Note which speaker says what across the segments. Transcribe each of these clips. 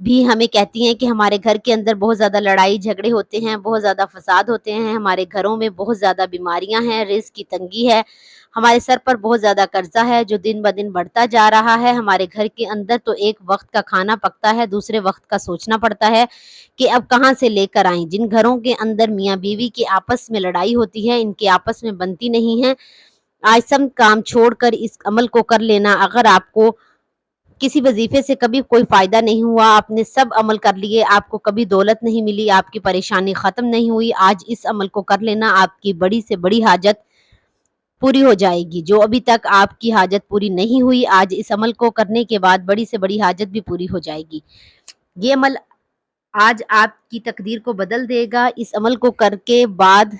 Speaker 1: بھی ہمیں کہتی ہیں کہ ہمارے گھر کے اندر بہت زیادہ لڑائی جھگڑے ہوتے ہیں، بہت زیادہ فساد ہوتے ہیں، ہمارے گھروں میں بہت زیادہ بیماریاں ہیں، رزق کی تنگی ہے، ہمارے سر پر بہت زیادہ قرضہ ہے جو دن بدن بڑھتا جا رہا ہے۔ ہمارے گھر کے اندر تو ایک وقت کا کھانا پکتا ہے، دوسرے وقت کا سوچنا پڑتا ہے کہ اب کہاں سے لے کر آئیں۔ جن گھروں کے اندر میاں بیوی کی آپس میں لڑائی ہوتی ہے، ان کے آپس میں بنتی نہیں ہے، آج سب کام چھوڑ کر اس عمل کو کر لینا۔ اگر آپ کو کسی وظیفے سے کبھی کوئی فائدہ نہیں ہوا، آپ نے سب عمل کر لیے، آپ کو کبھی دولت نہیں ملی، آپ کی پریشانی ختم نہیں ہوئی، آج اس عمل کو کر لینا، آپ کی بڑی سے بڑی حاجت پوری ہو جائے گی۔ جو ابھی تک آپ کی حاجت پوری نہیں ہوئی، آج اس عمل کو کرنے کے بعد بڑی سے بڑی حاجت بھی پوری ہو جائے گی۔ یہ عمل آج آپ کی تقدیر کو بدل دے گا۔ اس عمل کو کر کے بعد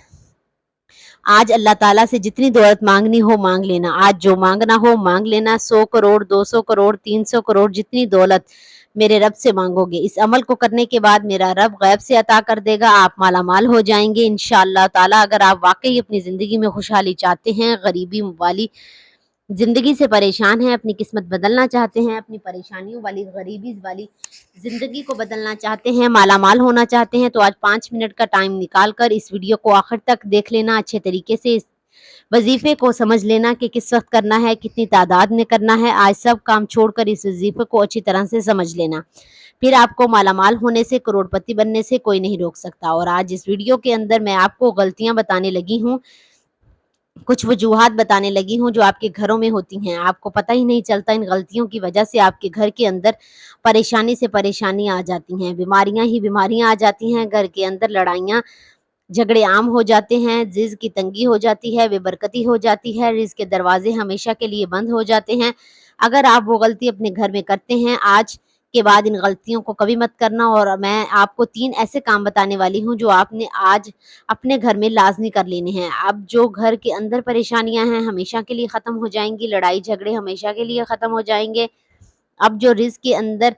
Speaker 1: آج اللہ تعالیٰ سے جتنی دولت مانگنی ہو مانگ لینا، آج جو مانگنا ہو مانگ لینا، 100 کروڑ 200 کروڑ 300 کروڑ جتنی دولت میرے رب سے مانگو گے، اس عمل کو کرنے کے بعد میرا رب غیب سے عطا کر دے گا، آپ مالا مال ہو جائیں گے انشاءاللہ تعالیٰ۔ اگر آپ واقعی اپنی زندگی میں خوشحالی چاہتے ہیں، غریبی والی زندگی سے پریشان ہیں، اپنی قسمت بدلنا چاہتے ہیں، اپنی پریشانیوں والی غریبی والی زندگی کو بدلنا چاہتے ہیں، مالا مال ہونا چاہتے ہیں، تو آج 5 منٹ کا ٹائم نکال کر اس ویڈیو کو آخر تک دیکھ لینا، اچھے طریقے سے اس وظیفے کو سمجھ لینا کہ کس وقت کرنا ہے، کتنی تعداد میں کرنا ہے۔ آج سب کام چھوڑ کر اس وظیفے کو اچھی طرح سے سمجھ لینا، پھر آپ کو مالا مال ہونے سے، کروڑ پتی بننے سے کوئی نہیں روک سکتا۔ اور آج اس ویڈیو کے اندر میں آپ کو غلطیاں بتانے لگی ہوں، کچھ وجوہات بتانے لگی ہوں جو آپ کے گھروں میں ہوتی ہیں، آپ کو پتہ ہی نہیں چلتا، ان غلطیوں کی وجہ سے آپ کے گھر کے اندر پریشانی سے پریشانی آ جاتی ہیں، بیماریاں ہی بیماریاں آ جاتی ہیں، گھر کے اندر لڑائیاں جھگڑے عام ہو جاتے ہیں، رزق کی تنگی ہو جاتی ہے، بے برکتی ہو جاتی ہے، رزق کے دروازے ہمیشہ کے لیے بند ہو جاتے ہیں۔ اگر آپ وہ غلطی اپنے گھر میں کرتے ہیں، آج کے بعد ان غلطیوں کو کبھی مت کرنا۔ اور میں آپ کو 3 ایسے کام بتانے والی ہوں جو آپ نے آج اپنے گھر میں لازمی کر لینے ہیں۔ اب جو گھر کے اندر پریشانیاں ہیں ہمیشہ کے لیے ختم ہو جائیں گی، لڑائی جھگڑے ہمیشہ کے لیے ختم ہو جائیں گے۔ اب جو رزق کے اندر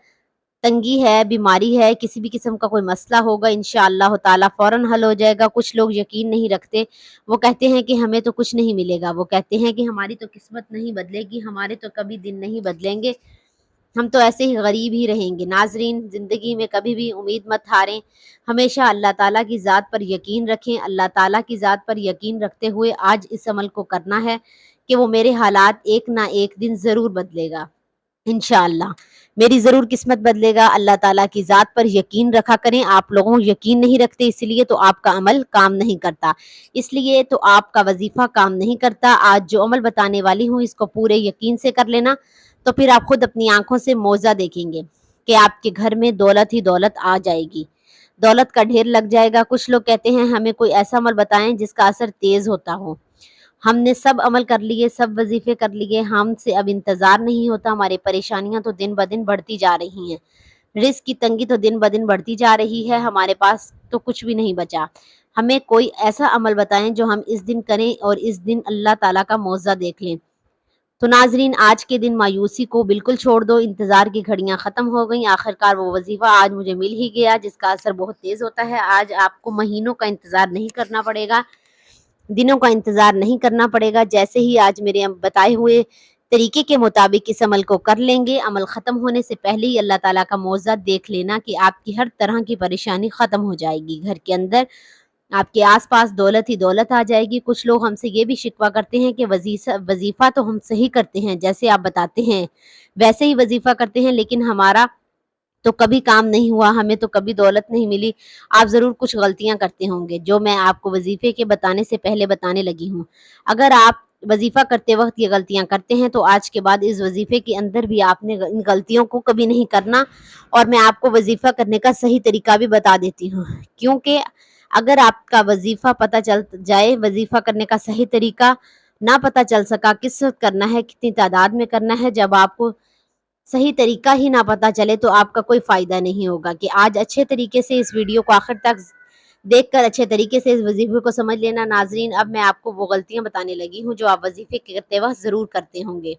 Speaker 1: تنگی ہے، بیماری ہے، کسی بھی قسم کا کوئی مسئلہ ہوگا، انشاءاللہ تعالیٰ فوراً حل ہو جائے گا۔ کچھ لوگ یقین نہیں رکھتے، وہ کہتے ہیں کہ ہمیں تو کچھ نہیں ملے گا، وہ کہتے ہیں کہ ہماری تو قسمت نہیں بدلے گی، ہمارے تو کبھی دن نہیں بدلیں گے، ہم تو ایسے ہی غریب ہی رہیں گے۔ ناظرین، زندگی میں کبھی بھی امید مت ہاریں، ہمیشہ اللہ تعالیٰ کی ذات پر یقین رکھیں۔ اللہ تعالیٰ کی ذات پر یقین رکھتے ہوئے آج اس عمل کو کرنا ہے کہ وہ میرے حالات ایک نہ ایک دن ضرور بدلے گا انشاءاللہ، میری ضرور قسمت بدلے گا۔ اللہ تعالیٰ کی ذات پر یقین رکھا کریں۔ آپ لوگوں یقین نہیں رکھتے، اس لیے تو آپ کا عمل کام نہیں کرتا، اس لیے تو آپ کا وظیفہ کام نہیں کرتا۔ آج جو عمل بتانے والی ہوں اس کو پورے یقین سے کر لینا، تو پھر آپ خود اپنی آنکھوں سے معجزہ دیکھیں گے کہ آپ کے گھر میں دولت ہی دولت آ جائے گی، دولت کا ڈھیر لگ جائے گا۔ کچھ لوگ کہتے ہیں ہمیں کوئی ایسا عمل بتائیں جس کا اثر تیز ہوتا ہو۔ ہم نے سب عمل کر لیے، سب وظیفے کر لیے، ہم سے اب انتظار نہیں ہوتا، ہماری پریشانیاں تو دن بدن بڑھتی جا رہی ہیں، رزق کی تنگی تو دن بدن بڑھتی جا رہی ہے، ہمارے پاس تو کچھ بھی نہیں بچا، ہمیں کوئی ایسا عمل بتائیں جو ہم اس دن کریں اور اس دن اللہ تعالیٰ کا معجزہ دیکھ لیں۔ تو ناظرین، آج کے دن مایوسی کو بالکل چھوڑ دو، انتظار کی گھڑیاں ختم ہو گئیں، آخرکار وہ وظیفہ آج مجھے مل ہی گیا جس کا اثر بہت تیز ہوتا ہے۔ آج آپ کو مہینوں کا انتظار نہیں کرنا پڑے گا، دنوں کا انتظار نہیں کرنا پڑے گا، جیسے ہی آج میرے بتائے ہوئے طریقے کے مطابق اس عمل کو کر لیں گے، عمل ختم ہونے سے پہلے ہی اللہ تعالیٰ کا معجزہ دیکھ لینا کہ آپ کی ہر طرح کی پریشانی ختم ہو جائے گی، گھر کے اندر آپ کے آس پاس دولت ہی دولت آ جائے گی۔ کچھ لوگ ہم سے یہ بھی شکوہ کرتے ہیں کہ وظیفہ تو ہم صحیح کرتے ہیں، جیسے آپ بتاتے ہیں ویسے ہی وظیفہ کرتے ہیں، لیکن ہمارا تو کبھی کام نہیں ہوا، ہمیں تو کبھی دولت نہیں ملی۔ آپ ضرور کچھ غلطیاں کرتے ہوں گے جو میں آپ کو وظیفے کے بتانے سے پہلے بتانے لگی ہوں۔ اگر آپ وظیفہ کرتے وقت یہ غلطیاں کرتے ہیں تو آج کے بعد اس وظیفے کے اندر بھی آپ نے ان غلطیوں کو کبھی نہیں کرنا، اور میں آپ کو وظیفہ کرنے کا صحیح طریقہ بھی بتا دیتی ہوں، کیونکہ اگر آپ کا وظیفہ پتہ چل جائے، وظیفہ کرنے کا صحیح طریقہ نہ پتہ چل سکا، کس وقت کرنا ہے، کتنی تعداد میں کرنا ہے، جب آپ کو صحیح طریقہ ہی نہ پتہ چلے تو آپ کا کوئی فائدہ نہیں ہوگا۔ کہ آج اچھے طریقے سے اس ویڈیو کو آخر تک دیکھ کر اچھے طریقے سے اس وظیفے کو سمجھ لینا۔ ناظرین، اب میں آپ کو وہ غلطیاں بتانے لگی ہوں جو آپ وظیفے کرتے وقت ضرور کرتے ہوں گے۔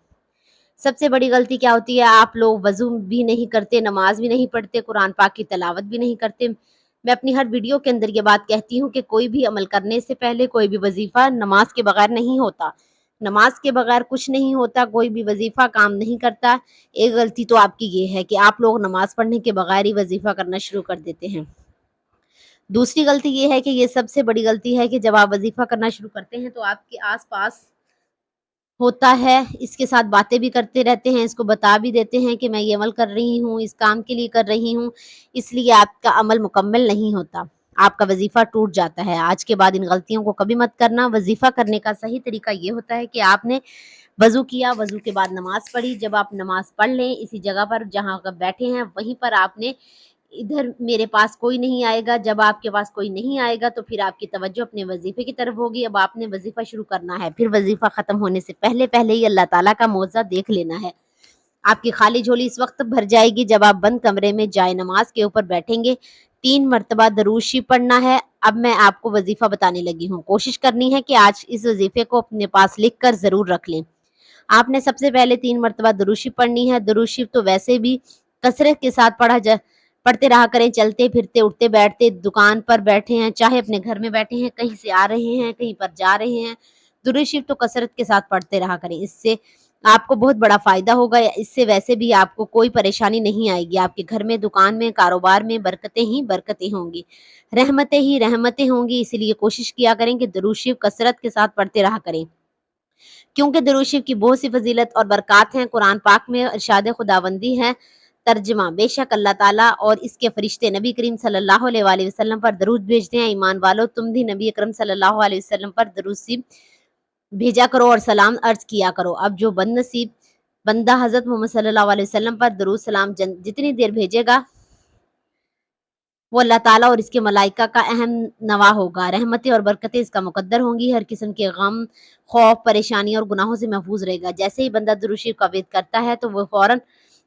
Speaker 1: سب سے بڑی غلطی کیا ہوتی ہے؟ آپ لوگ وضو بھی نہیں کرتے، نماز بھی نہیں پڑھتے، قرآن پاک کی تلاوت بھی نہیں کرتے۔ میں اپنی ہر ویڈیو کے اندر یہ بات کہتی ہوں کہ کوئی بھی عمل کرنے سے پہلے، کوئی بھی وظیفہ نماز کے بغیر نہیں ہوتا۔ نماز کے بغیر کچھ نہیں ہوتا، کوئی بھی وظیفہ کام نہیں کرتا۔ ایک غلطی تو آپ کی یہ ہے کہ آپ لوگ نماز پڑھنے کے بغیر ہی وظیفہ کرنا شروع کر دیتے ہیں۔ دوسری غلطی یہ ہے کہ یہ سب سے بڑی غلطی ہے کہ جب آپ وظیفہ کرنا شروع کرتے ہیں تو آپ کے آس پاس ہوتا ہے، اس کے ساتھ باتیں بھی کرتے رہتے ہیں، اس کو بتا بھی دیتے ہیں کہ میں یہ عمل کر رہی ہوں، اس کام کے لیے کر رہی ہوں، اس لیے آپ کا عمل مکمل نہیں ہوتا، آپ کا وظیفہ ٹوٹ جاتا ہے۔ آج کے بعد ان غلطیوں کو کبھی مت کرنا۔ وظیفہ کرنے کا صحیح طریقہ یہ ہوتا ہے کہ آپ نے وضو کیا، وضو کے بعد نماز پڑھی، جب آپ نماز پڑھ لیں اسی جگہ پر جہاں آپ بیٹھے ہیں وہیں پر آپ نے ادھر میرے پاس کوئی نہیں آئے گا، جب آپ کے پاس کوئی نہیں آئے گا تو پھر آپ کی توجہ اپنے وظیفے کی طرف ہوگی۔ اب آپ نے وظیفہ شروع کرنا ہے، پھر وظیفہ ختم ہونے سے پہلے پہلے ہی اللہ تعالیٰ کا معجزہ دیکھ لینا ہے۔ آپ کی خالی جھولی اس وقت بھر جائے گی جب آپ بند کمرے میں جائے نماز کے اوپر بیٹھیں گے، 3 مرتبہ درود شریف پڑھنا ہے۔ اب میں آپ کو وظیفہ بتانے لگی ہوں، کوشش کرنی ہے کہ آج اس وظیفے کو اپنے پاس لکھ کر ضرور رکھ لیں۔ آپ نے سب سے پہلے 3 مرتبہ درود شریف پڑھنی ہے۔ درود شریف تو ویسے بھی کثرت کے ساتھ پڑھتے رہا کریں، چلتے پھرتے اٹھتے بیٹھتے، دکان پر بیٹھے ہیں، چاہے اپنے گھر میں بیٹھے ہیں، کہیں سے آ رہے ہیں، کہیں پر جا رہے ہیں، درود شریف تو کثرت کے ساتھ پڑھتے رہا کریں۔ اس سے آپ کو بہت بڑا فائدہ ہوگا، اس سے ویسے بھی آپ کو کوئی پریشانی نہیں آئے گی، آپ کے گھر میں، دکان میں، کاروبار میں برکتیں ہی برکتیں ہوں گی، رحمتیں ہی رحمتیں ہوں گی۔ اسی لیے کوشش کیا کریں کہ درود شریف کثرت کے ساتھ پڑھتے رہا کریں، کیونکہ درود شریف کی بہت سی فضیلت اور برکات ہیں۔ قرآن پاک میں ارشاد خداوندی ہے، ترجمہ: بے شک اللہ تعالیٰ اور اس کے فرشتے نبی کریم صلی اللہ علیہ وآلہ وسلم پر درود بھیجتے ہیں۔ ایمان والو، تم بھی نبی اکرم صلی اللہ علیہ وسلم پر درود شریف بھیجا کرو اور سلام عرض کیا کرو۔ اب جو بد نصیب بندہ حضرت محمد صلی اللہ علیہ وسلم پر درود سلام جتنی دیر بھیجے گا وہ اللہ تعالیٰ اور اس کے ملائکہ کا اہم نواح ہوگا، رحمتیں اور برکتیں اس کا مقدر ہوں گی، ہر قسم کے غم، خوف، پریشانی اور گناہوں سے محفوظ رہے گا۔ جیسے ہی بندہ درود شریف کا ورد کرتا ہے تو وہ فوراً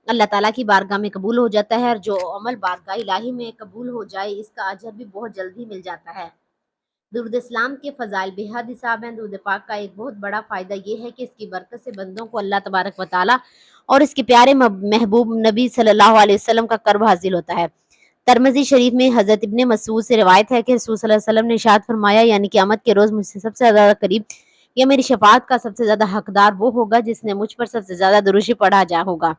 Speaker 1: اللہ تعالیٰ کی بارگاہ میں قبول ہو جاتا ہے، اور جو عمل بارگاہ الہی میں قبول ہو جائے اس کا اجر بھی بہت جلدی مل جاتا ہے۔ درود اسلام کے فضائل بے حد حساب ہیں۔ درود پاک کا ایک بہت بڑا فائدہ یہ ہے کہ اس کی برکت سے بندوں کو اللہ تبارک و تعالیٰ اور اس کے پیارے محبوب نبی صلی اللہ علیہ وسلم کا قرب حاصل ہوتا ہے۔ ترمذی شریف میں حضرت ابن مسعود سے روایت ہے کہ رسول صلی اللہ علیہ وسلم نے ارشاد فرمایا، یعنی قیامت کے روز مجھ سے سب سے زیادہ قریب یا میری شفاعت کا سب سے زیادہ حقدار وہ ہوگا جس نے مجھ پر سب سے زیادہ درود شریف پڑھا جا ہوگا۔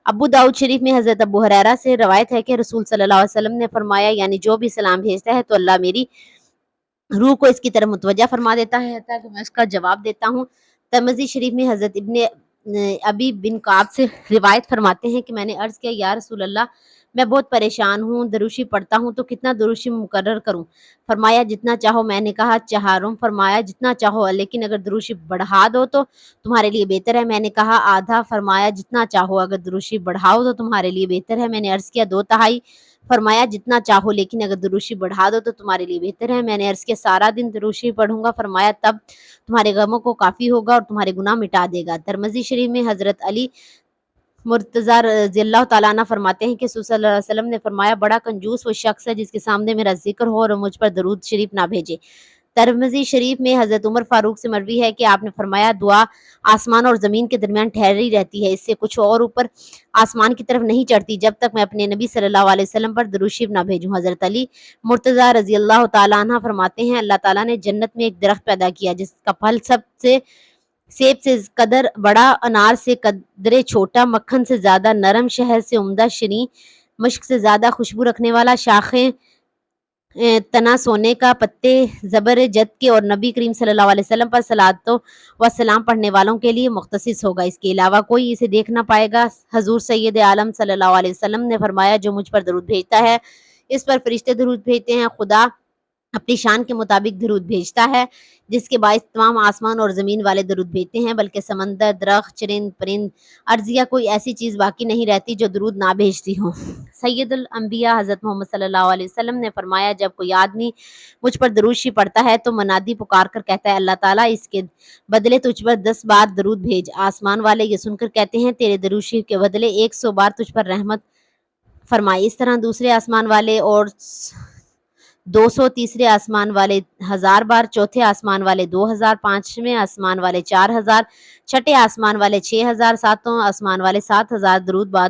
Speaker 1: ابو داؤد شریف میں حضرت ابو ہریرہ سے روایت ہے کہ رسول صلی اللہ علیہ وسلم نے فرمایا، یعنی جو بھی سلام بھیجتا ہے تو اللہ میری روح کو اس کی طرف متوجہ فرما دیتا ہے تاکہ میں اس کا جواب دیتا ہوں۔ ترمذی شریف میں حضرت ابن ابی بن کعب سے روایت فرماتے ہیں کہ میں نے عرض کیا، یا رسول اللہ، میں بہت پریشان ہوں، درود شریف پڑھتا ہوں تو کتنا درود شریف مقرر کروں؟ فرمایا جتنا چاہو۔ میں نے کہا چہارم؟ فرمایا جتنا چاہو، لیکن اگر درود شریف بڑھا دو تو تمہارے لیے بہتر ہے۔ میں نے کہا آدھا؟ فرمایا جتنا چاہو، اگر درود شریف بڑھاؤ تو تمہارے لیے بہتر ہے۔ میں نے عرض کیا 2/3؟ فرمایا جتنا چاہو، لیکن اگر درود شریف بڑھا دو تو تمہارے لیے بہتر ہے۔ میں نے عرض کیا سارا دن درود شریف پڑھوں گا؟ فرمایا تب تمہارے غموں کو کافی ہوگا اور تمہارے گناہ مٹا دے گا۔ ترمذی شریف میں حضرت علی مرتضیٰ رضی اللہ تعالیٰ عنہ فرماتے ہیں کہ رسول صلی اللہ علیہ وسلم نے فرمایا، بڑا کنجوس وہ شخص ہے جس کے سامنے میرا ذکر ہو اور مجھ پر درود شریف نہ بھیجے۔ ترمذی شریف میں حضرت عمر فاروق سے مروی ہے کہ آپ نے فرمایا، دعا آسمان اور زمین کے درمیان ٹھہری رہتی ہے، اس سے کچھ اور اوپر آسمان کی طرف نہیں چڑھتی جب تک میں اپنے نبی صلی اللہ علیہ وسلم پر درود شریف نہ بھیجوں۔ حضرت علی مرتضیٰ رضی اللہ تعالیٰ عنہ فرماتے ہیں، اللہ تعالیٰ نے جنت میں ایک درخت پیدا کیا جس کا پھل سیب سے قدر بڑا، انار سے قدرے چھوٹا، مکھن سے زیادہ نرم، شہد سے عمدہ شیریں، مشک سے زیادہ خوشبو رکھنے والا، شاخیں تنا سونے کا، پتے زبرجد کے، اور نبی کریم صلی اللہ علیہ وسلم پر صلوات و سلام پڑھنے والوں کے لیے مختص ہوگا، اس کے علاوہ کوئی اسے دیکھ نہ پائے گا۔ حضور سید عالم صلی اللہ علیہ وسلم نے فرمایا، جو مجھ پر درود بھیجتا ہے اس پر فرشتے درود بھیجتے ہیں، خدا اپنی شان کے مطابق درود بھیجتا ہے جس کے باعث تمام آسمان اور زمین والے درود بھیجتے ہیں، بلکہ سمندر، درخت، چرند پرند، ارضیہ کوئی ایسی چیز باقی نہیں رہتی جو درود نہ بھیجتی ہو۔ سید الانبیاء حضرت محمد صلی اللہ علیہ وسلم نے فرمایا، جب کوئی آدمی مجھ پر درود شریف پڑھتا ہے تو منادی پکار کر کہتا ہے، اللہ تعالیٰ اس کے بدلے تجھ پر 10 بار درود بھیج۔ آسمان والے یہ سن کر کہتے ہیں، تیرے درود شریف کے بدلے 100 بار تجھ پر رحمت فرمائی۔ اس طرح دوسرے آسمان والے اور 200، تیسرے آسمان والے 1000 بار، چوتھے آسمان والے 2000، پانچویں آسمان والے 4000، چھٹے آسمان والے 6000، ساتوں آسمان والے 7000 درود بعد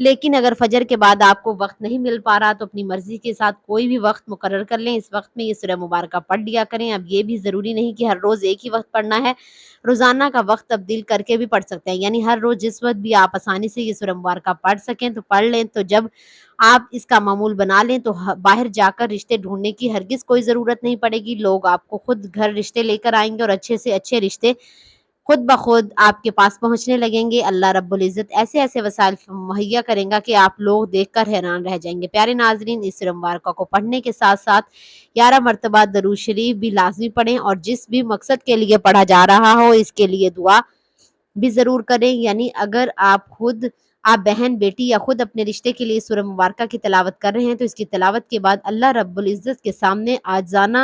Speaker 1: لیکن اگر فجر کے بعد آپ کو وقت نہیں مل پا رہا تو اپنی مرضی کے ساتھ کوئی بھی وقت مقرر کر لیں، اس وقت میں یہ سورہ مبارکہ پڑھ لیا کریں۔ اب یہ بھی ضروری نہیں کہ ہر روز ایک ہی وقت پڑھنا ہے، روزانہ کا وقت تبدیل کر کے بھی پڑھ سکتے ہیں، یعنی ہر روز جس وقت بھی آپ آسانی سے یہ سورہ مبارکہ پڑھ سکیں تو پڑھ لیں۔ تو جب آپ اس کا معمول بنا لیں تو باہر جا کر رشتے ڈھونڈنے کی ہرگز کوئی ضرورت نہیں پڑے گی، لوگ آپ کو خود گھر رشتے لے کر آئیں گے اور اچھے سے اچھے رشتے خود بخود آپ کے پاس پہنچنے لگیں گے۔ اللہ رب العزت ایسے ایسے وسائل مہیا کریں گا کہ آپ لوگ دیکھ کر حیران رہ جائیں گے۔ پیارے ناظرین، اس سورہ مبارکہ کو پڑھنے کے ساتھ ساتھ 11 مرتبہ درود شریف بھی لازمی پڑھیں، اور جس بھی مقصد کے لیے پڑھا جا رہا ہو اس کے لیے دعا بھی ضرور کریں، یعنی اگر آپ بہن بیٹی یا خود اپنے رشتے کے لیے سورہ مبارکہ کی تلاوت کر رہے ہیں تو اس کی تلاوت کے بعد اللہ رب العزت کے سامنے عاجزانہ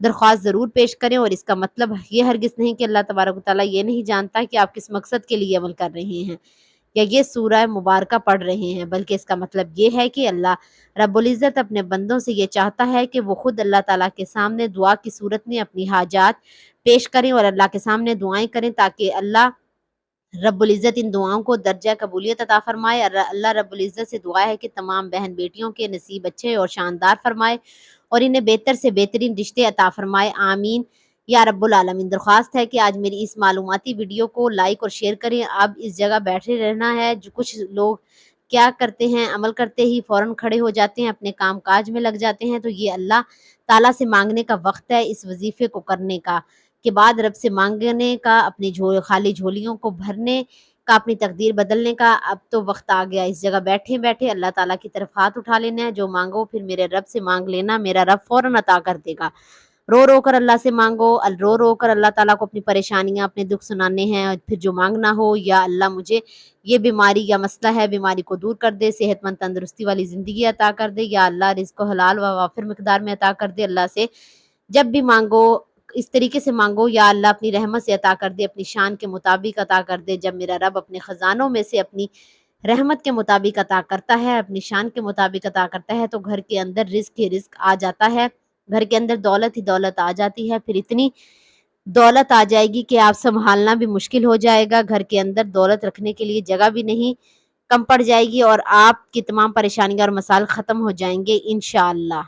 Speaker 1: درخواست ضرور پیش کریں، اور اس کا مطلب یہ ہرگز نہیں کہ اللہ تبارک و تعالیٰ یہ نہیں جانتا کہ آپ کس مقصد کے لیے عمل کر رہے ہیں یا یہ سورہ مبارکہ پڑھ رہے ہیں، بلکہ اس کا مطلب یہ ہے کہ اللہ رب العزت اپنے بندوں سے یہ چاہتا ہے کہ وہ خود اللہ تعالیٰ کے سامنے دعا کی صورت میں اپنی حاجات پیش کریں اور اللہ کے سامنے دعائیں کریں، تاکہ اللہ رب العزت ان دعاؤں کو درجہ قبولیت عطا فرمائے۔ اللہ رب العزت سے دعا ہے کہ تمام بہن بیٹیوں کے نصیب اچھے اور شاندار فرمائے اور انہیں بہتر سے بہترین رشتے عطا فرمائے، آمین یا رب العالمین۔ درخواست ہے کہ آج میری اس معلوماتی ویڈیو کو لائک اور شیئر کریں۔ اب اس جگہ بیٹھے رہنا ہے، جو کچھ لوگ کیا کرتے ہیں، عمل کرتے ہی فوراً کھڑے ہو جاتے ہیں، اپنے کام کاج میں لگ جاتے ہیں، تو یہ اللہ تعالیٰ سے مانگنے کا وقت ہے، اس وظیفے کو کرنے کا کے بعد رب سے مانگنے کا، اپنی خالی جھولیوں کو بھرنے کا، اپنی تقدیر بدلنے کا اب تو وقت آ گیا۔ اس جگہ بیٹھے بیٹھے اللہ تعالیٰ کی طرف ہاتھ اٹھا لینا ہے، جو مانگو پھر میرے رب سے مانگ لینا، میرا رب فوراً عطا کر دے گا۔ رو رو کر اللہ سے مانگو، رو رو کر اللہ تعالیٰ کو اپنی پریشانیاں اپنے دکھ سنانے ہیں، اور پھر جو مانگنا ہو، یا اللہ مجھے یہ بیماری یا مسئلہ ہے، بیماری کو دور کر دے، صحت مند تندرستی والی زندگی عطا کر دے، یا اللہ رزق کو حلال و وافر مقدار میں عطا کر دے۔ اللہ سے جب بھی مانگو اس طریقے سے مانگو، یا اللہ اپنی رحمت سے عطا کر دے، اپنی شان کے مطابق عطا کر دے۔ جب میرا رب اپنے خزانوں میں سے اپنی رحمت کے مطابق عطا کرتا ہے، اپنی شان کے مطابق عطا کرتا ہے، تو گھر کے اندر رزق ہی رزق آ جاتا ہے، گھر کے اندر دولت ہی دولت آ جاتی ہے، پھر اتنی دولت آ جائے گی کہ آپ سنبھالنا بھی مشکل ہو جائے گا، گھر کے اندر دولت رکھنے کے لیے جگہ بھی نہیں کم پڑ جائے گی، اور آپ کی تمام پریشانیاں اور مسائل ختم ہو جائیں گے انشاءاللہ۔